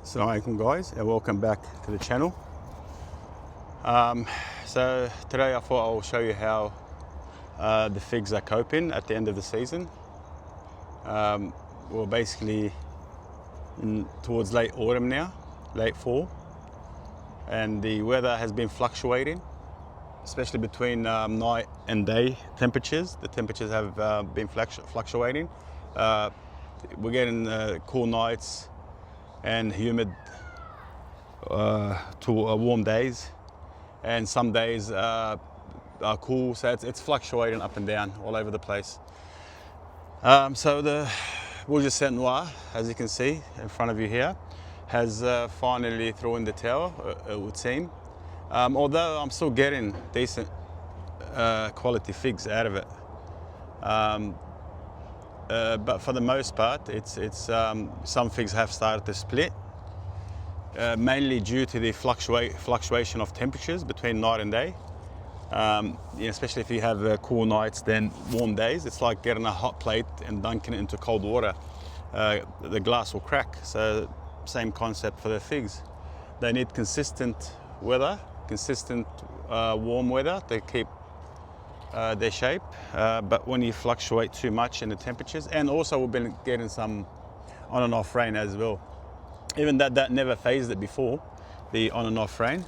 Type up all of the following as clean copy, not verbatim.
Assalamu alaikum guys, and welcome back to the channel. So today I thought I'll show you how the figs are coping at the end of the season. We're basically towards late autumn now, late fall, and the weather has been fluctuating, especially between night and day temperatures. The temperatures have been fluctuating. We're getting cool nights and humid to warm days, and some days are cool, so it's fluctuating up and down all over the place. So the Bulenoir Noir, as you can see in front of you here, has finally thrown the towel, it would seem. Although I'm still getting decent quality figs out of it. But for the most part, some figs have started to split, mainly due to the fluctuation of temperatures between night and day. Especially if you have cool nights, then warm days. It's like getting a hot plate and dunking it into cold water. The glass will crack. So same concept for the figs. They need consistent weather, consistent warm weather to keep their shape, but when you fluctuate too much in the temperatures, and also we've been getting some on and off rain as well. Even that never phased it before, the on and off rain,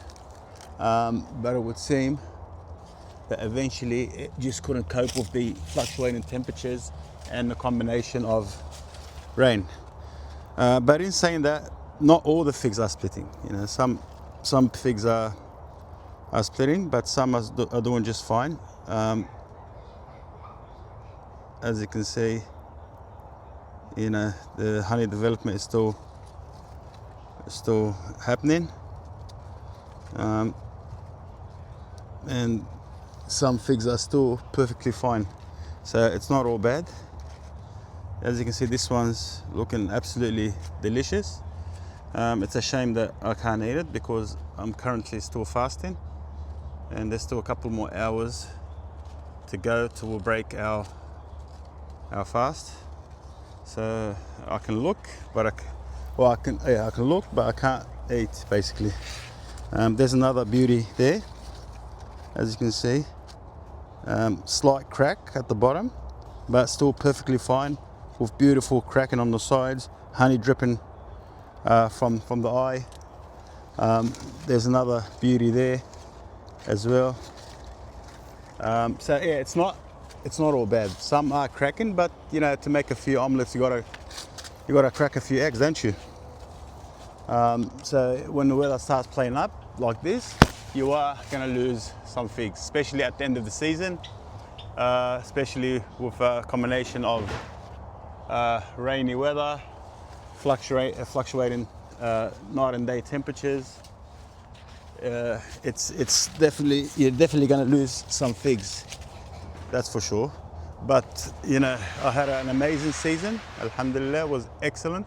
but it would seem that eventually it just couldn't cope with the fluctuating temperatures and the combination of rain. But in saying that, not all the figs are splitting. Some figs are splitting, but some are doing just fine. As you can see, the honey development is still happening, and some figs are still perfectly fine, so it's not all bad. As you can see, this one's looking absolutely delicious. It's a shame that I can't eat it because I'm currently still fasting, and there's still a couple more hours to go till we'll break our fast. So I can look, but I can look, but I can't eat basically. There's another beauty there, as you can see. Slight crack at the bottom, but still perfectly fine, with beautiful cracking on the sides, honey dripping from the eye. There's another beauty there as well. So yeah, it's not all bad. Some are cracking, but to make a few omelets, you gotta crack a few eggs, don't you? So when the weather starts playing up like this, you are gonna lose some figs, especially at the end of the season, especially with a combination of rainy weather, fluctuating night and day temperatures. You're definitely going to lose some figs, that's for sure. But I had an amazing season. Alhamdulillah, it was excellent.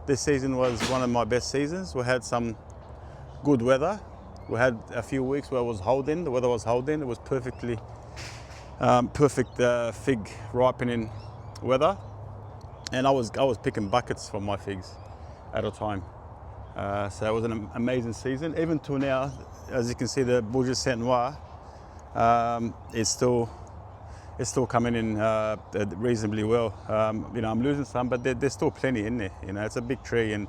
This season was one of my best seasons. We had some good weather. We had a few weeks where the weather was holding. It was perfect fig ripening weather, and I was picking buckets from my figs at a time. So it was an amazing season. Even till now, as you can see, the Bulenoir Noir is still coming in reasonably well. I'm losing some, but there's still plenty in there. It's a big tree, and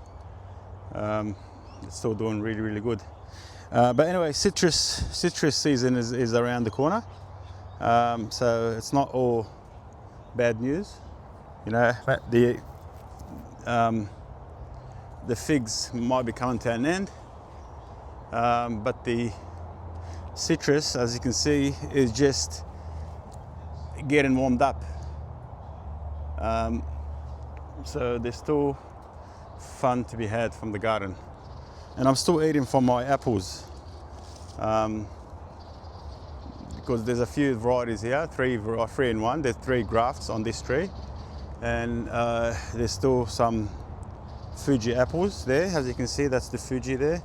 it's still doing really, really good. But anyway, citrus season is around the corner, so it's not all bad news. The figs might be coming to an end, but the citrus, as you can see, is just getting warmed up. So there's still fun to be had from the garden, and I'm still eating from my apples, because there's a few varieties here, three in one. There's 3 grafts on this tree, and there's still some Fuji apples there. As you can see, that's the Fuji there,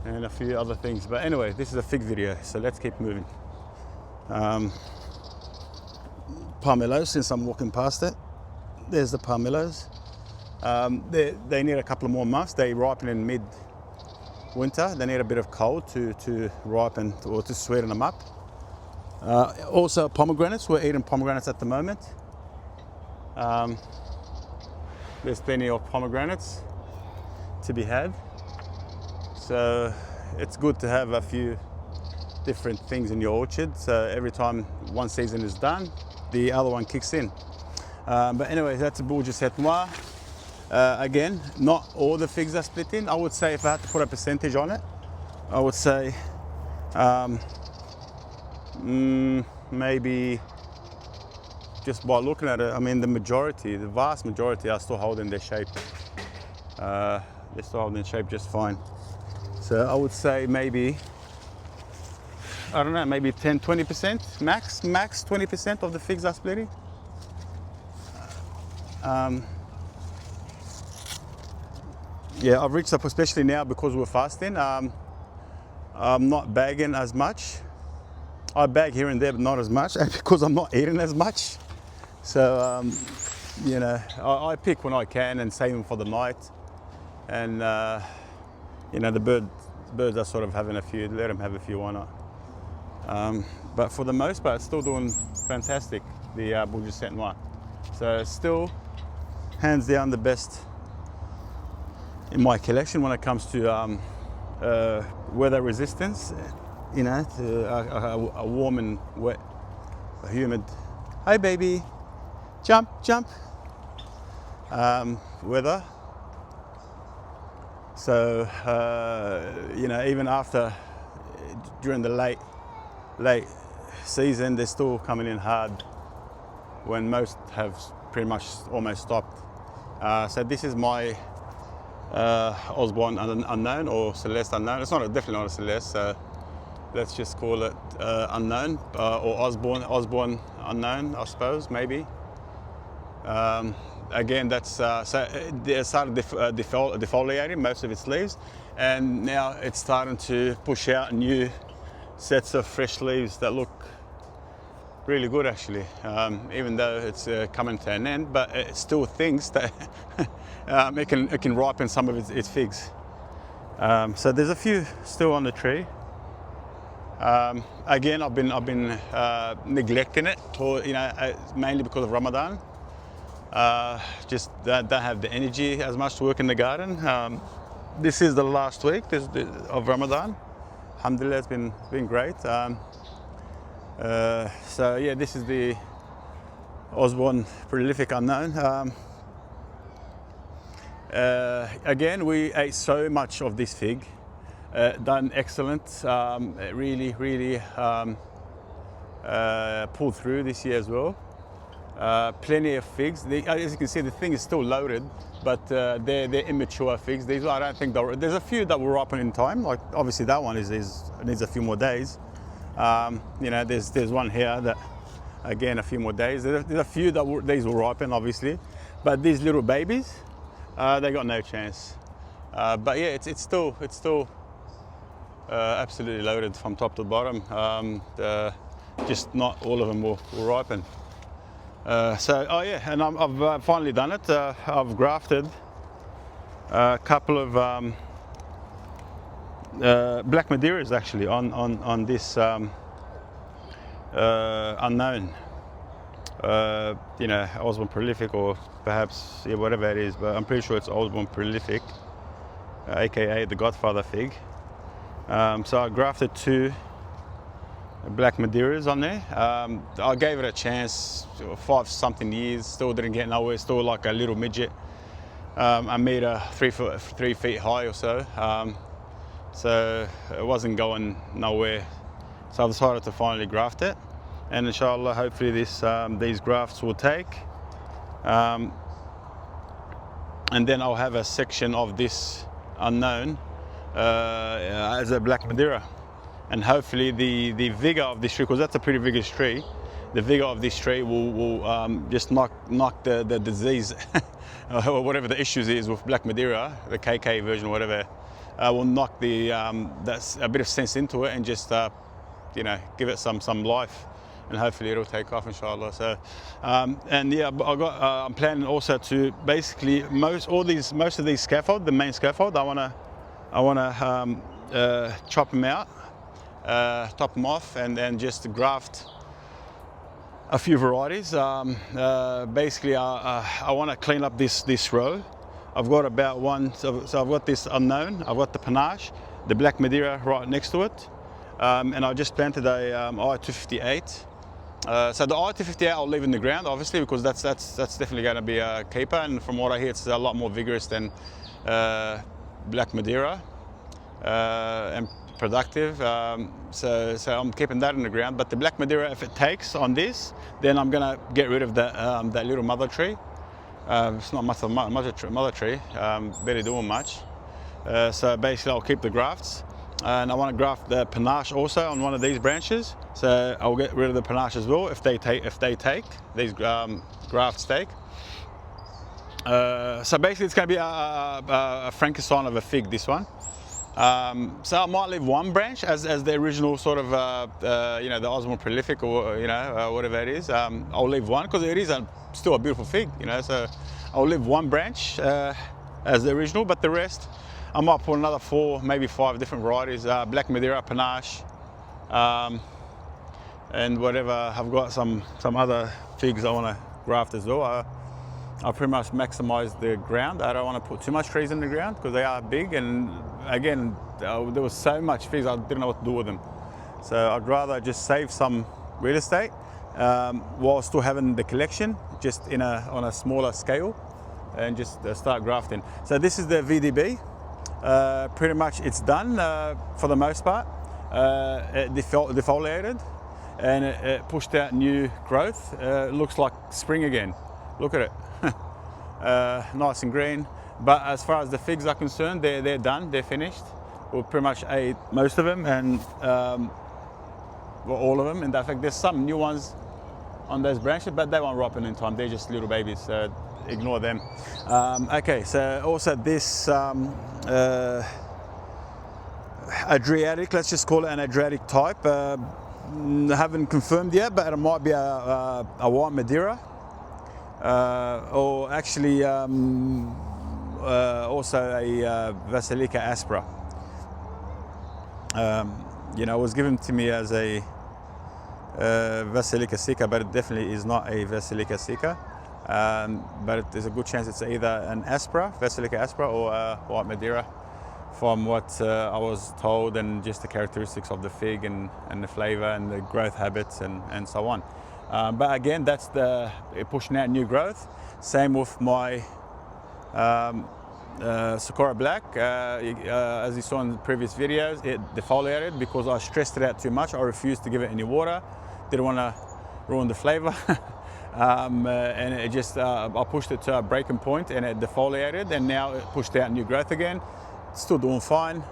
and a few other things. But anyway, this is a fig video, so let's keep moving. Pomelo, since I'm walking past it, there's the pomelos. They need a couple of more months. They ripen in mid-winter. They need a bit of cold to ripen or to sweeten them up. Also pomegranates. We're eating pomegranates at the moment. There's plenty of pomegranates to be had. So it's good to have a few different things in your orchard. So every time one season is done, the other one kicks in. But anyway, that's a Bulenoir Noir. Again, not all the figs are split in. I would say if I had to put a percentage on it, I would say maybe just by looking at it, I mean the vast majority are still holding their shape. They're still holding their shape just fine. So I would say maybe, I don't know, maybe 10-20%, max 20% of the figs are splitting. Yeah, I've reached up, especially now because we're fasting. I'm not bagging as much. I bag here and there, but not as much, because I'm not eating as much. So, you know, I pick when I can and save them for the night. And, you know, the birds are sort of having a few, let them have a few, why not? But for the most part, it's still doing fantastic, the Bulenoir Noir. So still, hands down, the best in my collection when it comes to weather resistance. You know, to a warm and wet, humid, hi baby, jump, weather. So, you know, even after, during the late season, they're still coming in hard when most have pretty much almost stopped. So this is my Osborne Unknown, or Celeste Unknown. It's definitely not a Celeste, so let's just call it Unknown, or Osborne Unknown, I suppose, maybe. Again, that's so it started defoliating most of its leaves, and now it's starting to push out new sets of fresh leaves that look really good, actually. Even though it's coming to an end, but it still thinks that it can ripen some of its figs. So there's a few still on the tree. Again, I've been neglecting it, for, you know, mainly because of Ramadan. Just don't have the energy as much to work in the garden. This is the last week of Ramadan. Alhamdulillah, it's been great. So yeah, this is the Osborne Prolific Unknown. Again, we ate so much of this fig. Done excellent. Really pulled through this year as well. Plenty of figs. As you can see, the thing is still loaded, but they're immature figs. These, I don't think there's a few that will ripen in time. Like obviously that one needs a few more days. You know, there's one here that, again, a few more days. There's a few that these will ripen, obviously, but these little babies, they got no chance. But yeah, it's still absolutely loaded from top to bottom. Just not all of them will ripen. So, oh yeah, and I've finally done it. I've grafted a couple of Black Madeiras actually on this Unknown. You know, Osborne Prolific, or perhaps, yeah, whatever it is, but I'm pretty sure it's Osborne Prolific, aka the Godfather fig. So I grafted 2 Black Madeiras on there. I gave it a chance, 5-something years, still didn't get nowhere, still like a little midget, a meter, 3 feet high or so. So it wasn't going nowhere. So I decided to finally graft it, and inshallah, hopefully these grafts will take. And then I'll have a section of this Unknown as a Black Madeira. And hopefully the vigor of this tree, because that's a pretty vigorous tree, the vigor of this tree will just knock the disease, or whatever the issues is with Black Madeira, the KK version, or whatever, will knock that's a bit of sense into it, and just you know, give it some life and hopefully it'll take off, inshallah. So, and yeah, I'm planning also to basically most of these scaffold, the main scaffold, I wanna chop them out, top them off, and then just graft a few varieties. Basically, I want to clean up this row. I've got about so I've got this unknown, I've got the panache, the Black Madeira right next to it, and I just planted a I-258. So the I-258 I'll leave in the ground, obviously, because that's definitely going to be a keeper, and from what I hear, it's a lot more vigorous than Black Madeira and productive. So I'm keeping that in the ground. But the Black Madeira, if it takes on this, then I'm going to get rid of that little mother tree. It's not much of a mother tree, barely doing much. So basically I'll keep the grafts, and I want to graft the panache also on one of these branches. So I'll get rid of the panache as well if they take these grafts take. So basically it's going to be a Frankenstein of a fig, this one. So I might leave one branch as the original sort of you know, the Osborne Prolific, or you know, whatever it is. I'll leave one because it is still a beautiful fig, you know. So I'll leave one branch as the original, but the rest I might put another 4, maybe 5 different varieties, Black Madeira, panache, and whatever. I've got some other figs I want to graft as well. I pretty much maximize the ground. I don't want to put too much trees in the ground because they are big, and again, there was so much figs I didn't know what to do with them. So I'd rather just save some real estate while still having the collection, just on a smaller scale, and just start grafting. So this is the VDB. Pretty much it's done for the most part. It defoliated, and it pushed out new growth. It looks like spring again. Look at it. Nice and green. But as far as the figs are concerned, they're done, they're finished. We pretty much ate most of them, and well, all of them. In fact, there's some new ones on those branches, but they won't ripen in time. They're just little babies, so ignore them. Okay, so also this Adriatic, let's just call it an Adriatic type. Haven't confirmed yet, but it might be a white Madeira. Or actually also a Basilica aspera. You know, it was given to me as a Basilica Sicca, but it definitely is not a Basilica Sicca. But there's a good chance it's either an aspera, Basilica aspera, or a white Madeira, from what I was told, and just the characteristics of the fig and the flavour and the growth habits and so on. But again, that's pushing out new growth. Same with my Sakura Black. As you saw in the previous videos, it defoliated because I stressed it out too much. I refused to give it any water. Didn't want to ruin the flavour. And it just, I pushed it to a breaking point, and it defoliated, and now it pushed out new growth again. It's still doing fine.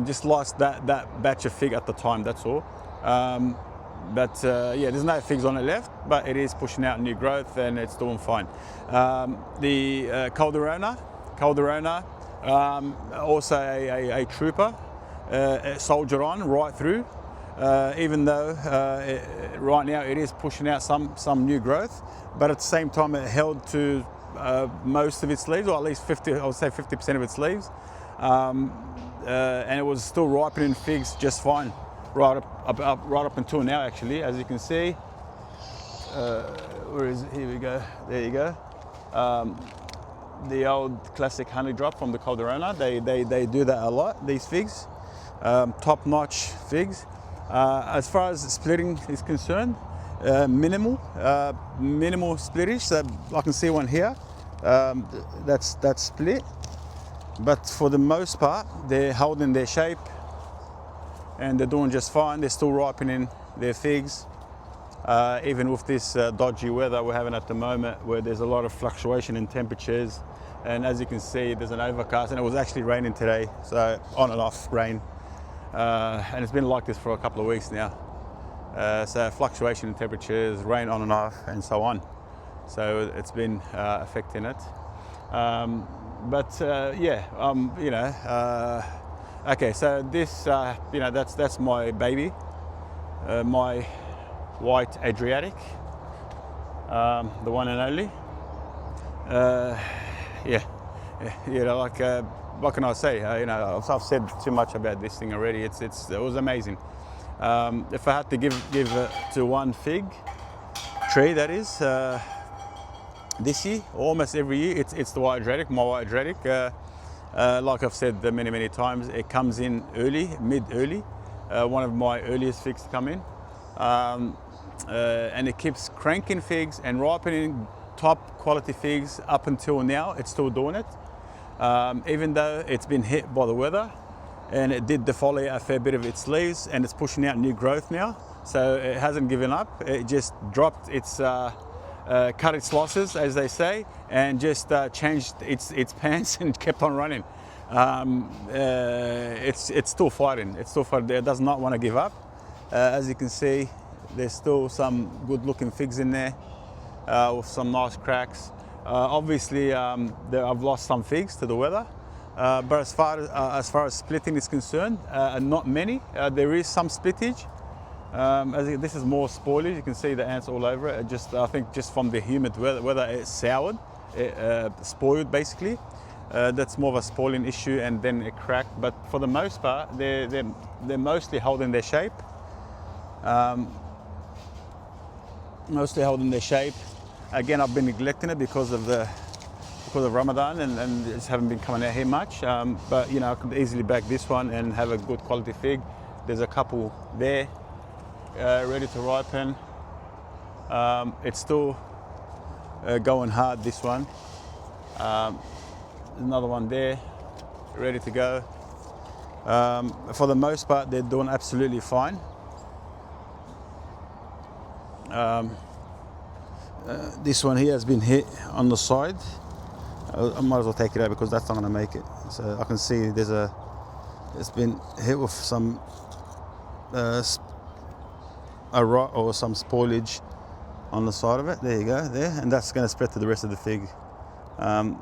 Just lost that batch of fig at the time, that's all. But yeah, there's no figs on it left, but it is pushing out new growth, and it's doing fine. The Calderona, also a trooper, it soldiered on right through, even though right now it is pushing out some new growth, but at the same time it held to most of its leaves, or at least 50, I would say 50% of its leaves, and it was still ripening figs just fine. Right up until now, actually, as you can see. Where is it? Here we go. There you go. The old classic honey drop from the Calderona. They do that a lot, these figs. Top-notch figs. As far as splitting is concerned, minimal splittage. So I can see one here. That's split. But for the most part, they're holding their shape, and they're doing just fine. They're still ripening their figs, even with this dodgy weather we're having at the moment, where there's a lot of fluctuation in temperatures. And as you can see, there's an overcast, and it was actually raining today, so on and off rain. And it's been like this for a couple of weeks now. So fluctuation in temperatures, rain on and off, and so on. So it's been affecting it. Yeah, you know, okay, so this, you know, that's my baby, my white Adriatic, the one and only. Like what can I say? I've said too much about this thing already. It was amazing. If I had to give to one fig tree, that is this year, almost every year, it's the white Adriatic, my white Adriatic. Like I've said many times, it comes in early, mid-early. One of my earliest figs to come in, and it keeps cranking figs and ripening top quality figs up until now. It's still doing it, even though it's been hit by the weather, and it did defoliate a fair bit of its leaves, and it's pushing out new growth now. So it hasn't given up. It just dropped its cut its losses, as they say, and just changed its pants and kept on running. It's still fighting. It does not want to give up. As you can see, there's still some good looking figs in there with some nice cracks. Obviously, I've lost some figs to the weather, but as far as splitting is concerned, not many. There is some splittage. This is more spoilage. You can see the ants all over it. I think just from the humid weather, it's soured, spoiled basically. That's more of a spoiling issue, and then it cracked. But for the most part, they're mostly holding their shape. Again, I've been neglecting it because of Ramadan, and just haven't been coming out here much. But I could easily back this one and have a good quality fig. There's a couple there, ready to ripen. It's still going hard, this one. Another one there, ready to go. For the most part, they're doing absolutely fine. This one here has been hit on the side. I might as well take it out because that's not going to make it. So I can see it's been hit with some a rot or some spoilage on the side of it. There you go, there, and that's going to spread to the rest of the fig.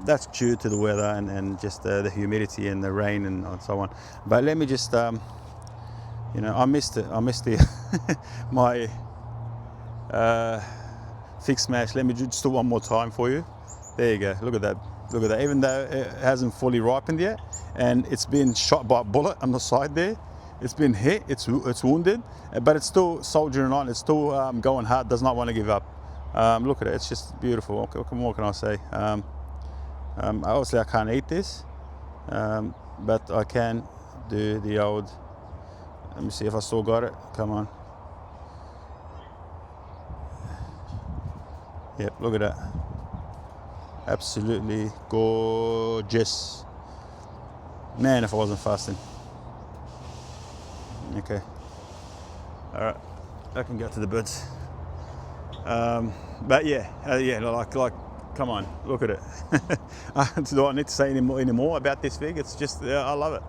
That's due to the weather and just the humidity and the rain and so on. But let me just, I missed it. I missed my fig smash. Let me just do one more time for you. There you go. Look at that. Look at that. Even though it hasn't fully ripened yet, and it's been shot by a bullet on the side there, it's been hit. It's wounded, but it's still soldiering on. It's still going hard. Does not want to give up. Look at it. It's just beautiful. What more can I say? Obviously, I can't eat this, but I can do the old. Let me see if I still got it. Come on. Yep, look at that. Absolutely gorgeous. Man, if I wasn't fasting. Okay. All right, I can go to the birds. But yeah, like, come on, look at it. Do I need to say any more about this fig? It's just, I love it.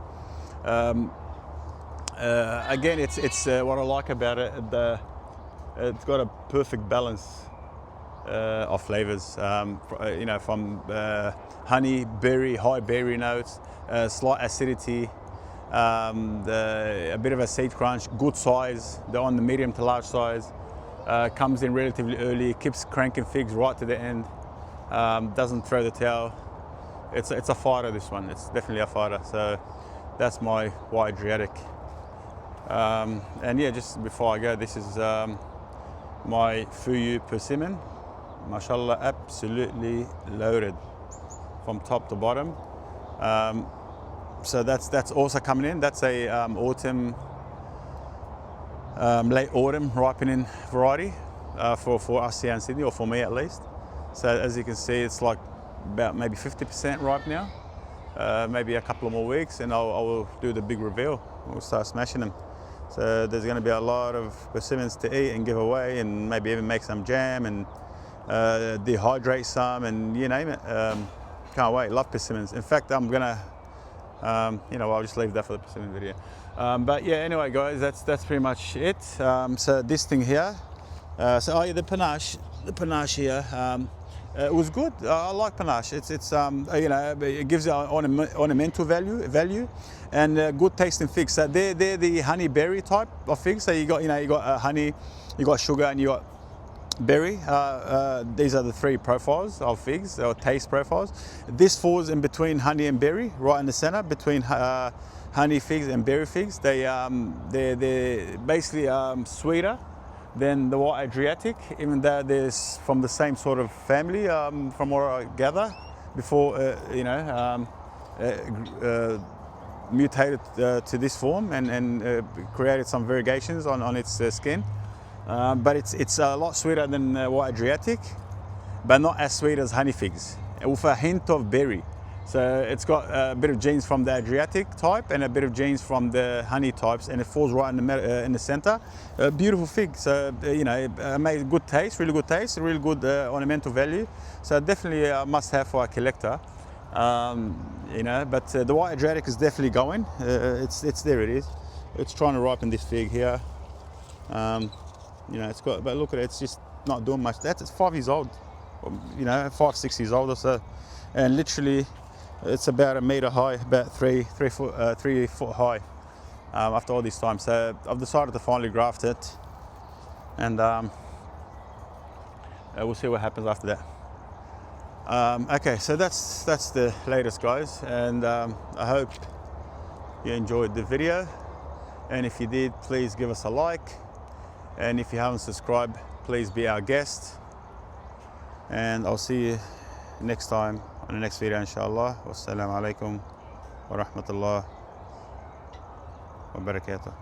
Again, it's what I like about it. It's got a perfect balance of flavors. From honey, berry, high berry notes, slight acidity, a bit of a seed crunch, good size. They're on the medium to large size. Comes in relatively early, keeps cranking figs right to the end. Doesn't throw the towel. It's a fighter, this one. It's definitely a fighter. So that's my white Adriatic. And yeah, just before I go, this is my Foodie Persimmon. Mashallah, absolutely loaded from top to bottom. So that's also coming in. That's a autumn, late autumn ripening variety for us here in Sydney, or for me at least. So as you can see, it's like about maybe 50% ripe now. Maybe a couple of more weeks, and I will do the big reveal. We'll start smashing them. So there's going to be a lot of persimmons to eat and give away, and maybe even make some jam and dehydrate some, and you name it. Can't wait. Love persimmons. In fact, I'm gonna, I'll just leave that for the persimmon video. But yeah, anyway, guys, that's pretty much it. So this thing here. The panache here. It was good. I like panache. It's you know, it gives you ornamental value, and good tasting figs. So they're the honey berry type of figs. So you got honey, you got sugar, and you got berry. These are the three profiles of figs, or taste profiles. This falls in between honey and berry, right in the center between honey figs and berry figs. They're basically sweeter than the white Adriatic, even though they're from the same sort of family, from what I gather, before mutated to this form and created some variegations on its skin. But it's a lot sweeter than white Adriatic, but not as sweet as honey figs, with a hint of berry. So it's got a bit of genes from the Adriatic type and a bit of genes from the honey types, and it falls right in the center. Beautiful fig. So made good taste, really good ornamental value. So definitely a must-have for a collector. But the white Adriatic is definitely going. It's there. It is. It's trying to ripen this fig here. It's got, but look at it. It's just not doing much. It's 5 years old. 5-6 years old or so, and literally. It's about 1 meter high, about 3 foot high. After all this time, so I've decided to finally graft it, and we'll see what happens after that. Okay, so that's the latest, guys, and I hope you enjoyed the video. And if you did, please give us a like. And if you haven't subscribed, please be our guest. And I'll see you next time on the next video, inshallah. Wassalamu alaikum wa rahmatullah wa barakatuh.